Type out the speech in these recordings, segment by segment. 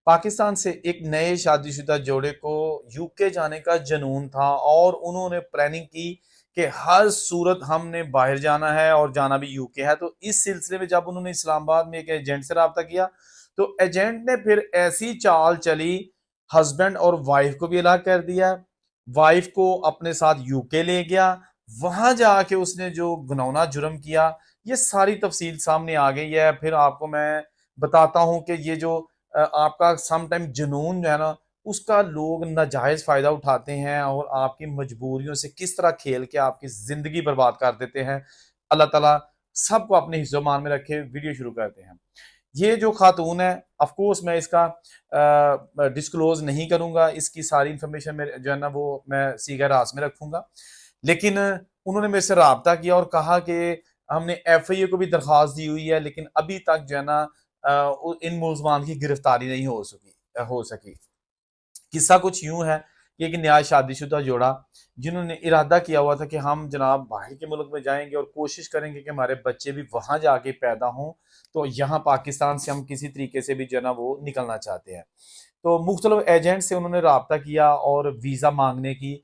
पाकिस्तान से एक नए शादीशुदा जोड़े को यूके जाने का जुनून था और उन्होंने प्लानिंग की कि हर सूरत हमने बाहर जाना है और जाना भी यूके है। तो इस सिलसिले में जब उन्होंने इस्लामाबाद में एक एजेंट से रब्ता किया तो एजेंट ने फिर ऐसी चाल चली, हस्बैंड और वाइफ को भी अलग कर दिया, वाइफ को अपने साथ यूके ले गया, वहां जाके उसने जो घिनौना जुर्म किया, ये सारी तफसील सामने आ गई है। फिर आपको मैं बताता हूँ कि ये जो आपका सम टाइम जुनून जो है ना, उसका लोग नाजायज फायदा उठाते हैं और आपकी मजबूरियों से किस तरह खेल के आपकी जिंदगी बर्बाद कर देते हैं। अल्लाह ताला सबको अपने हिस्सों में रखे। वीडियो शुरू करते हैं। ये जो खातून है, ऑफ कोर्स मैं इसका डिस्क्लोज नहीं करूंगा, इसकी सारी इंफॉर्मेशन मेरे जो है ना वो मैं सीगा राज में रखूंगा। लेकिन उन्होंने मेरे से रब्ता किया और कहा कि हमने एफआईए को भी दरखास्त दी हुई है, लेकिन अभी तक जो है ना इन मुलजमान की गिरफ्तारी नहीं हो सकी। किस्सा कुछ यूं है कि एक नया शादीशुदा जोड़ा जिन्होंने इरादा किया हुआ था कि हम जनाब बाहर के मुल्क में जाएंगे और कोशिश करेंगे कि हमारे बच्चे भी वहां जाके पैदा हों, तो यहाँ पाकिस्तान से हम किसी तरीके से भी जो है ना वो निकलना चाहते हैं। तो मुख्तलिफ एजेंट से उन्होंने रब्ता किया और वीज़ा मांगने की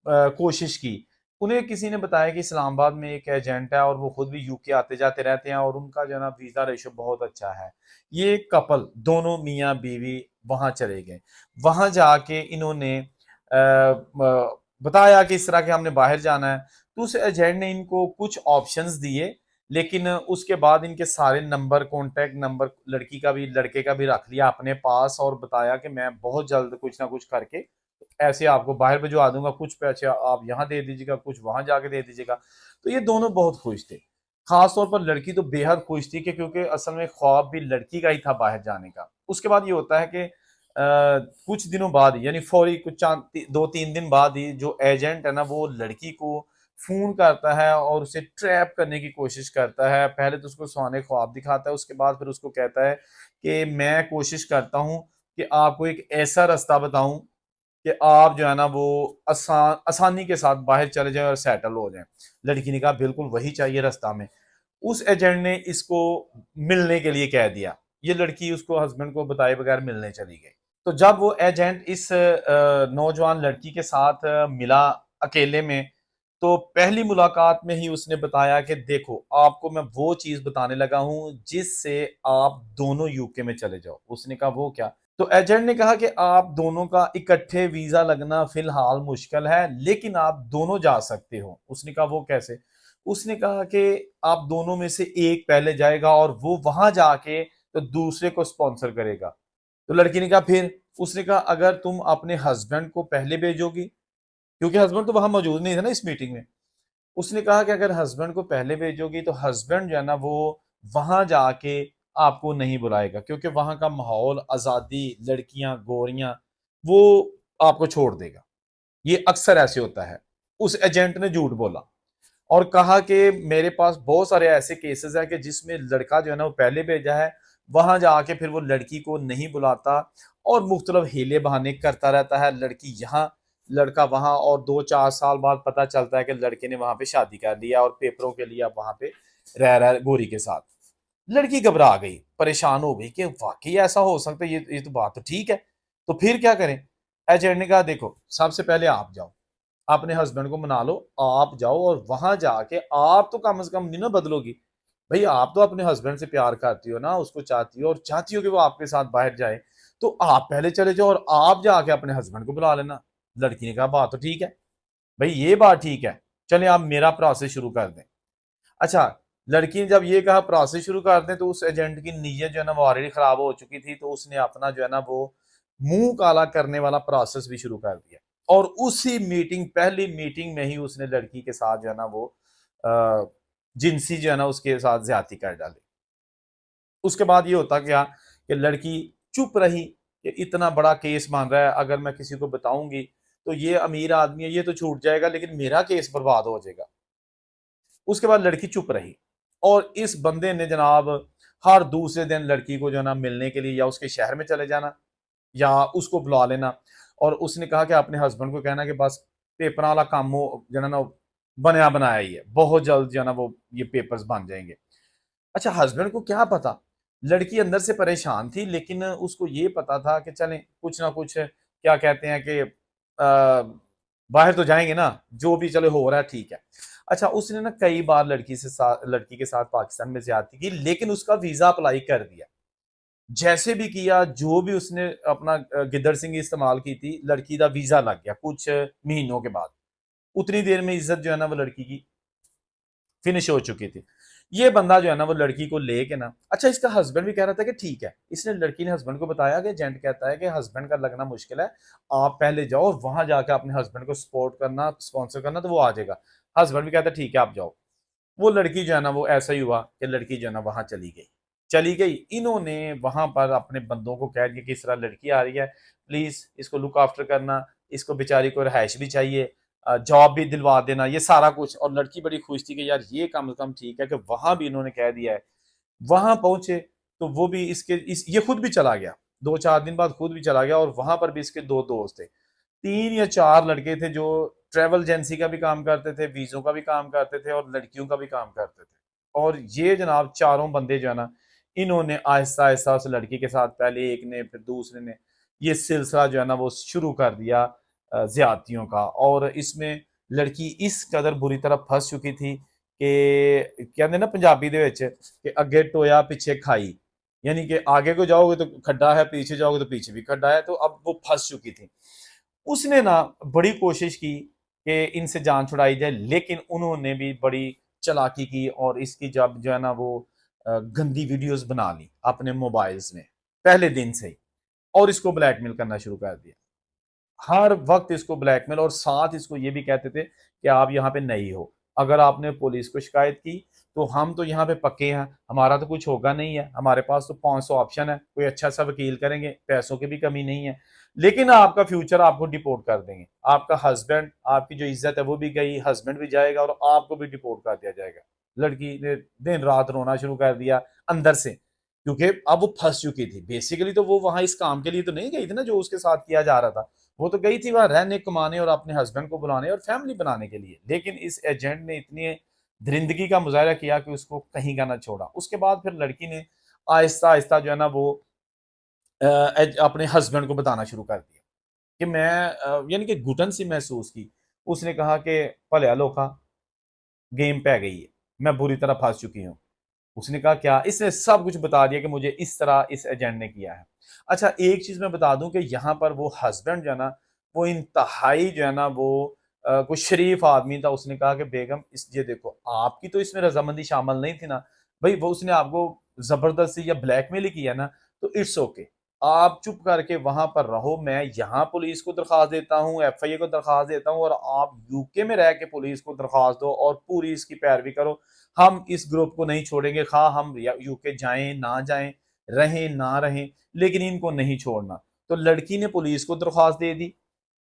कोशिश की। उन्हें किसी ने बताया कि इस्लामाबाद में एक एजेंट है और वो खुद भी यूके आते जाते रहते हैं और उनका जो है ना वीज़ा रेशो बहुत अच्छा है। ये कपल दोनों मियाँ बीवी वहाँ चले गए। वहाँ जाके इन्होंने बताया कि इस तरह के हमने बाहर जाना है। तो उस एजेंट ने इनको कुछ ऑप्शंस दिए, लेकिन उसके बाद इनके सारे नंबर, कॉन्टैक्ट नंबर लड़की का भी लड़के का भी रख लिया अपने पास और बताया कि मैं बहुत जल्द कुछ ना कुछ करके ऐसे आपको बाहर भिजवा दूंगा, कुछ पैसे आप यहाँ दे दीजिएगा, कुछ वहां जाके दे दीजिएगा। तो ये दोनों बहुत खुश थे। खास तौर पर लड़की तो बेहद खुश थी कि क्योंकि असल में ख्वाब भी लड़की का ही था बाहर जाने का। उसके बाद ये होता है कि कुछ दिनों बाद ही, यानी फौरी कुछ 2-3 दिन बाद ही जो एजेंट है ना वो लड़की को फोन करता है और उसे ट्रैप करने की कोशिश करता है। पहले तो उसको सुहाने ख्वाब दिखाता है, उसके बाद फिर उसको कहता है कि मैं कोशिश करता हूँ कि आपको एक ऐसा रास्ता बताऊं कि आप जो है ना वो आसानी के साथ बाहर चले जाएं और सेटल हो जाएं। लड़की ने कहा बिल्कुल वही चाहिए रास्ता में। उस एजेंट ने इसको मिलने के लिए कह दिया। ये लड़की उसको हस्बैंड को बताए बगैर मिलने चली गई। तो जब वो एजेंट इस नौजवान लड़की के साथ मिला अकेले में, तो पहली मुलाकात में ही उसने बताया कि देखो आपको मैं वो चीज बताने लगा हूं जिससे आप दोनों यूके में चले जाओ। उसने कहा वो क्या? तो एजेंट ने कहा कि आप दोनों का इकट्ठे वीजा लगना फिलहाल मुश्किल है, लेकिन आप दोनों जा सकते हो। उसने कहा वो कैसे? उसने कहा कि आप दोनों में से एक पहले जाएगा और वो वहां जाके तो दूसरे को स्पॉन्सर करेगा। तो लड़की ने कहा फिर? उसने कहा अगर तुम अपने हस्बैंड को पहले भेजोगी, क्योंकि हस्बैंड तो वहां मौजूद नहीं था ना इस मीटिंग में। उसने कहा कि अगर हस्बैंड को पहले भेजोगी तो हस्बैंड जो है ना वो वहां जाके आपको नहीं बुलाएगा, क्योंकि वहां का माहौल, आजादी, लड़कियां, गोरियां, वो आपको छोड़ देगा। ये अक्सर ऐसे होता है। उस एजेंट ने झूठ बोला और कहा कि मेरे पास बहुत सारे ऐसे केसेस हैं कि जिसमें लड़का जो है ना वो पहले भेजा है, वहां जाके फिर वो लड़की को नहीं बुलाता और मुख्तलिफ हीले बहाने करता रहता है। लड़की यहाँ, लड़का वहां, और 2-4 साल बाद पता चलता है कि लड़के ने वहां पे शादी कर लिया और पेपरों के लिए अब वहां पे रह रहा है गोरी के साथ। लड़की घबरा गई, परेशान हो गई कि वाकई ऐसा हो सकता है, ये तो बात तो ठीक है। तो फिर क्या करें? एजेंट ने कहा देखो सबसे पहले आप जाओ, अपने हस्बैंड को मना लो, आप जाओ और वहां जाके आप तो कम से कम नहीं ना बदलोगी। भाई आप तो अपने हस्बैंड से प्यार करती हो ना, उसको चाहती हो और चाहती हो कि वो आपके साथ बाहर जाए। तो आप पहले चले जाओ और आप जाके अपने हस्बैंड को बुला लेना। लड़की ने कहा बात तो ठीक है भाई, ये बात ठीक है, चले आप मेरा प्रोसेस शुरू कर दें। अच्छा, लड़की ने जब ये कहा प्रोसेस शुरू कर दें, तो उस एजेंट की नीयत जो है ना वो ऑलरेडी खराब हो चुकी थी। तो उसने अपना जो है ना वो मुंह काला करने वाला प्रोसेस भी शुरू कर दिया और उसी मीटिंग, पहली मीटिंग में ही उसने लड़की के साथ जो है ना वो अ, जिनसी जो है ना उसके साथ ज्यादती कर डाली। उसके बाद ये होता गया कि लड़की चुप रही कि इतना बड़ा केस मान रहा है, अगर मैं किसी को बताऊंगी तो ये अमीर आदमी है, ये तो छूट जाएगा, लेकिन मेरा केस बर्बाद हो जाएगा। उसके बाद लड़की चुप रही और इस बंदे ने जनाब हर दूसरे दिन लड़की को जो है ना मिलने के लिए या उसके शहर में चले जाना या उसको बुला लेना। और उसने कहा कि अपने हस्बैंड को कहना कि बस पेपर वाला काम हो जो है ना बनया बनाया ही है, बहुत जल्द जो है ना वो ये पेपर्स बन जाएंगे। अच्छा, हस्बैंड को क्या पता, लड़की अंदर से परेशान थी, लेकिन उसको ये पता था कि चलें कुछ ना कुछ, क्या कहते हैं कि बाहर तो जाएंगे ना, जो भी चले हो रहा है ठीक है। अच्छा, उसने ना कई बार लड़की के साथ पाकिस्तान में ज्यादती की, लेकिन उसका वीजा अप्लाई कर दिया। जैसे भी किया, जो भी उसने अपना गिद्दड़ सिंह इस्तेमाल की थी, लड़की का वीजा लग गया कुछ महीनों के बाद। उतनी देर में इज्जत जो है ना वो लड़की की फिनिश हो चुकी थी। ये बंदा जो है ना वो लड़की को लेके ना, अच्छा इसका हस्बैंड भी कह रहा था कि ठीक है, इसने लड़की ने हस्बैंड को बताया कि एजेंट कहता है कि हस्बैंड का लगना मुश्किल है, आप पहले जाओ और वहां जाकर अपने हस्बैंड को सपोर्ट करना, स्पॉन्सर करना, तो वो आ जाएगा। हस्बैंड भी कहता है ठीक है आप जाओ। वो लड़की जो है ना वो ऐसा ही हुआ कि लड़की जो है ना वहां चली गई। इन्होंने वहां पर अपने बंदों को कह दिया कि इस तरह लड़की आ रही है, प्लीज इसको लुक आफ्टर करना, इसको बेचारी को रहायश भी चाहिए, जॉब भी दिलवा देना, ये सारा कुछ। और लड़की बड़ी खुश थी कि यार ये कम से कम ठीक है कि वहां भी इन्होंने कह दिया है। वहां पहुंचे तो वो भी ये खुद भी चला गया, 2-4 दिन बाद खुद भी चला गया, और वहां पर भी इसके 2 दोस्त थे, 3 या 4 लड़के थे जो ट्रेवल एजेंसी का भी काम करते थे, वीजों का भी काम करते थे और लड़कियों का भी काम करते थे। और ये जनाब चारों बंदे जो है ना, इन्होंने आहिस्ता आहिस्ता उस लड़की के साथ, पहले एक ने फिर दूसरे ने, ये सिलसिला जो है ना वो शुरू कर दिया ज्यादतियों का। और इसमें लड़की इस कदर बुरी तरह फंस चुकी थी कि कहते ना पंजाबी दे विच कि अगे टोया पीछे खाई, यानी कि आगे को जाओगे तो खड्डा है, पीछे जाओगे तो पीछे भी खड्डा है। तो अब वो फंस चुकी थी। उसने ना बड़ी कोशिश की कि इनसे जान छुड़ाई जाए, लेकिन उन्होंने भी बड़ी चालाकी की और इसकी जब जो है ना वो गंदी वीडियोस बना ली अपने मोबाइल्स में पहले दिन से ही, और इसको ब्लैकमेल करना शुरू कर दिया। हर वक्त इसको ब्लैकमेल, और साथ इसको ये भी कहते थे कि आप यहाँ पे नहीं हो, अगर आपने पुलिस को शिकायत की तो हम तो यहाँ पे पक्के हैं, हमारा तो कुछ होगा नहीं है, हमारे पास तो 500 ऑप्शन है, कोई अच्छा सा वकील करेंगे, पैसों की भी कमी नहीं है, लेकिन आपका फ्यूचर आपको डिपोर्ट कर देंगे, आपका हस्बैंड, आपकी जो इज्जत है वो भी गई, हस्बैंड भी जाएगा और आपको भी डिपोर्ट कर दिया जाएगा। लड़की ने दिन रात रोना शुरू कर दिया अंदर से, क्योंकि अब वो फंस चुकी थी। बेसिकली तो वो वहां इस काम के लिए तो नहीं गई थी ना जो उसके साथ किया जा रहा था, वो तो गई थी वहां रहने, कमाने और अपने हस्बैंड को बुलाने और फैमिली बनाने के लिए। लेकिन इस एजेंट ने इतनी दरिंदगी का मुजाहरा किया कि उसको कहीं का ना छोड़ा। उसके बाद फिर लड़की ने आहिस्ता आहिस्ता जो है ना वो अपने हस्बैंड को बताना शुरू कर दिया कि मैं यानी कि घुटन सी महसूस की। उसने कहा कि भले लोखा गेम पै गई है, मैं बुरी तरह फंस चुकी हूँ। उसने कहा क्या? इसने सब कुछ बता दिया कि मुझे इस तरह इस एजेंट ने किया है। अच्छा, एक चीज मैं बता दूं कि यहाँ पर वो हस्बैंड जो है ना वो इंतहाई जो है ना वो कोई शरीफ आदमी था। उसने कहा कि बेगम इस ये देखो, आपकी तो इसमें रजामंदी शामिल नहीं थी ना भाई, वो उसने आपको जबरदस्ती या ब्लैकमेल ही किया ना, तो इट्स ओके, आप चुप करके वहां पर रहो, मैं यहाँ पुलिस को दरखास्त देता हूँ, एफआईए को दरखास्त देता हूँ, और आप यूके में रह के पुलिस को दरखास्त दो और पूरी इसकी पैरवी करो। हम इस ग्रुप को नहीं छोड़ेंगे, खा हम यूके जाएं ना जाएं, रहें ना रहें, लेकिन इनको नहीं छोड़ना। तो लड़की ने पुलिस को दरख्वास्त दे दी,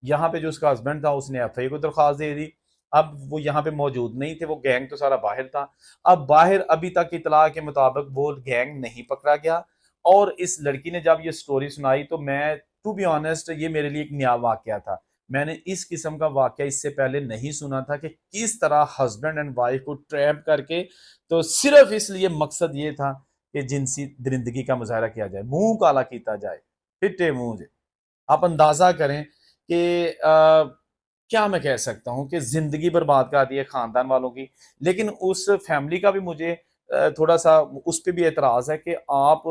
यहाँ पे जो उसका हस्बैंड था उसने एफआईए को दरख्वास्त दे दी। अब वो यहाँ पे मौजूद नहीं थे, वो गैंग तो सारा बाहर था। अब बाहर अभी तक इतला के मुताबिक वो गैंग नहीं पकड़ा गया। और इस लड़की ने जब ये स्टोरी सुनाई तो मैं, टू बी ऑनेस्ट, ये मेरे लिए एक नया वाकया था। मैंने इस किस्म का वाकया इससे पहले नहीं सुना था कि किस तरह हस्बैंड एंड वाइफ को ट्रैप करके, तो सिर्फ इसलिए मकसद ये था कि जिनसी दरिंदगी का मुजाहरा किया जाए, मुंह काला किया जाए, फिटे मुंह जे। आप अंदाजा करें कि क्या मैं कह सकता हूँ कि जिंदगी बर्बाद कर दी है खानदान वालों की। लेकिन उस फैमिली का भी मुझे थोड़ा सा उस पर भी एतराज है कि आप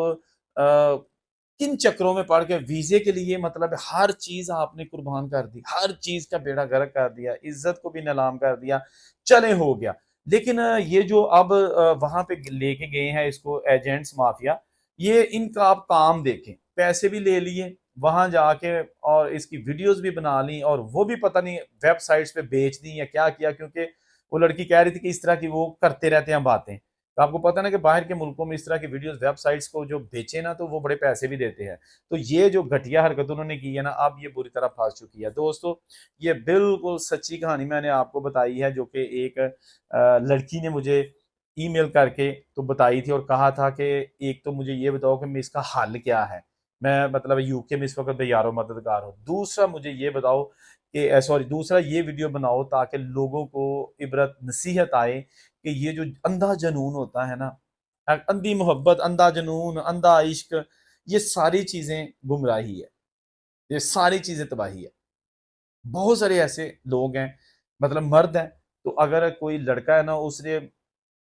किन चक्रों में पड़ के वीजे के लिए, मतलब हर चीज आपने कुर्बान कर दी, हर चीज का बेड़ा गर्क कर दिया, इज्जत को भी नीलाम कर दिया, चले हो गया। लेकिन ये जो अब वहां पे लेके गए हैं इसको एजेंट्स माफिया, ये इनका आप काम देखें, पैसे भी ले लिए वहां जाके और इसकी वीडियोस भी बना ली, और वो भी पता नहीं वेबसाइट्स पे बेच दी या क्या किया, क्योंकि वो लड़की कह रही थी कि इस तरह की वो करते रहते हैं बातें। तो आपको पता ना कि बाहर के मुल्कों में इस तरह की वीडियोस वेबसाइट्स को जो बेचे ना तो वो बड़े पैसे भी देते हैं। तो ये जो घटिया हरकत उन्होंने की है ना, अब ये बुरी तरह फंस चुकी है दोस्तों। ये बिल्कुल सच्ची कहानी मैंने आपको बताई है, जो कि एक लड़की ने मुझे ईमेल करके तो बताई थी और कहा था कि एक तो मुझे ये बताओ कि मैं इसका हल क्या है, मैं मतलब यूके में इस वक्त बेयारो मददगार हूँ। दूसरा मुझे ये बताओ कि सॉरी, दूसरा ये वीडियो बनाओ ताकि लोगों को इबरत नसीहत आए कि ये जो अंधा जनून होता है ना, अंधी मोहब्बत, अंधा जुनून, अंधा इश्क, ये सारी चीजें गुमराही है, ये सारी चीजें तबाही है। बहुत सारे ऐसे लोग हैं, मतलब मर्द हैं, तो अगर कोई लड़का है ना, उसने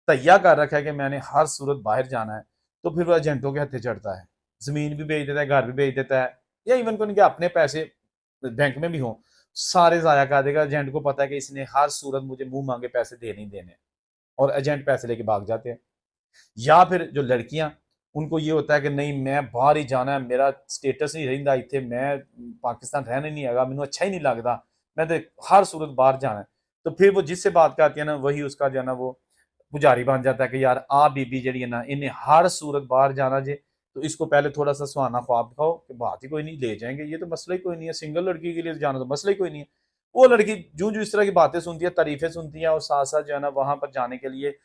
तैयार कर रखा है कि मैंने हर सूरत बाहर जाना है, तो फिर वो एजेंटों के हत्थे चढ़ता है, जमीन भी बेच देता है, घर भी बेच देता है, या इवन को उनके अपने पैसे बैंक में भी हों, सारे जाया कर देगा। एजेंट को पता है कि इसने हर सूरत मुझे मुंह मांगे पैसे देने ही देने, और एजेंट पैसे लेके भाग जाते हैं। या फिर जो लड़कियां, उनको ये होता है कि नहीं मैं बाहर ही जाना है, मेरा स्टेटस नहीं रहिंदा इत्थे, मैं पाकिस्तान रहने नहीं आएगा, मैनू अच्छा ही नहीं लगता, मैं तो हर सूरत बाहर जाना है। तो फिर वो जिससे बात करती है ना, वही उसका जो है ना वो पुजारी बन जाता है कि यार आ बीबी जी है ना, इन्हें हर सूरत बाहर जाना जे, तो इसको पहले थोड़ा सा सुहाना ख्वाब दिखाओ कि बात ही कोई नहीं, ले जाएंगे, ये तो मसला ही कोई नहीं है, सिंगल लड़की के लिए जाना तो मसला ही कोई नहीं है। वो लड़की जो जो इस तरह की बातें सुनती है, तारीफें सुनती है, और साथ साथ जो है ना वहां पर जाने के लिए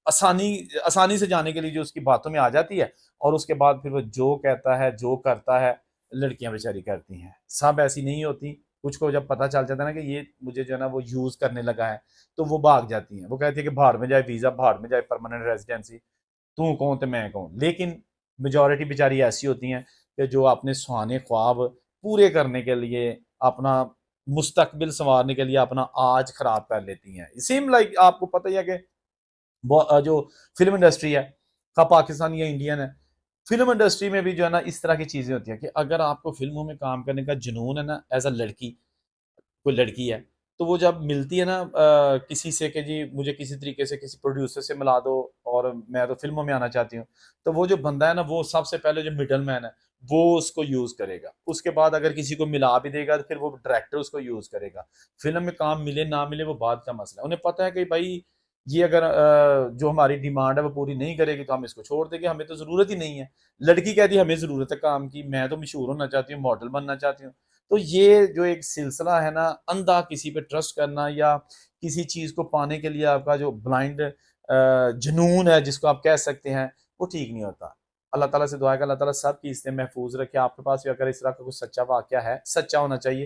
आसानी आसानी से जाने के लिए जो उसकी बातों में आ जाती है, और उसके बाद फिर वो जो कहता है जो करता है, लड़कियां बेचारी करती हैं। सब ऐसी नहीं होती, कुछ को जब पता चल जाता है ना कि ये मुझे जो है ना वो यूज करने लगा है, तो वो भाग जाती हैं। वो कहती है कि भाड़ में जाए वीजा, भाड़ में जाए परमानेंट रेजिडेंसी, तू कौन तो मैं कौन। लेकिन मेजोरिटी बेचारी ऐसी होती हैं कि जो अपने सुहाने ख्वाब पूरे करने के लिए, अपना मुस्तकबिल संवारने के लिए अपना आज खराब कर लेती हैं। सेम लाइक आपको पता ही है कि जो फिल्म इंडस्ट्री है, खा पाकिस्तान या इंडियन है, फिल्म इंडस्ट्री में भी जो है ना इस तरह की चीजें होती है कि अगर आपको फिल्मों में काम करने का जुनून है ना, एज अ लड़की, कोई लड़की है, तो वो जब मिलती है ना किसी से कि जी मुझे किसी तरीके से किसी प्रोड्यूसर से मिला दो और मैं तो फिल्मों में आना चाहती हूँ, तो वो जो बंदा है ना, वो सबसे पहले जो मिडल मैन है, वो उसको यूज करेगा। उसके बाद अगर किसी को मिला भी देगा, तो फिर वो डायरेक्टर उसको यूज करेगा। फिल्म में काम मिले ना मिले वो बात का मसला है, उन्हें पता है कि भाई ये अगर जो हमारी डिमांड है वो पूरी नहीं करेगी, तो हम इसको छोड़ देंगे, हमें तो जरूरत ही नहीं है। लड़की कहती है हमें जरूरत है काम की, मैं तो मशहूर होना चाहती हूँ, मॉडल बनना चाहती हूँ। तो ये जो एक सिलसिला है ना, अंधा किसी पे ट्रस्ट करना, या किसी चीज को पाने के लिए आपका जो ब्लाइंड जुनून है जिसको आप कह सकते हैं, वो ठीक नहीं होता। अल्लाह ताला से दुआ है कि अल्लाह ताला सब की इससे महफूज रखे। आपके पास भी अगर इस तरह का कुछ सच्चा वाकया है, सच्चा होना चाहिए,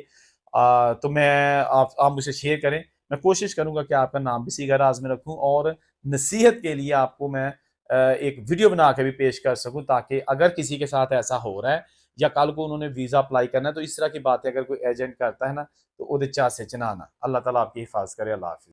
तो मैं आप मुझे शेयर करें। मैं कोशिश करूंगा कि आपका नाम भी सीगा राज में रखूं, और नसीहत के लिए आपको मैं एक वीडियो बना के भी पेश कर सकूं, ताकि अगर किसी के साथ ऐसा हो रहा है, या कल को उन्होंने वीजा अप्लाई करना है, तो इस तरह की बातें अगर कोई एजेंट करता है ना, तो वो चासे चना ना। अल्लाह ताला आपकी हिफाजत करे। अल्लाह हाफिज।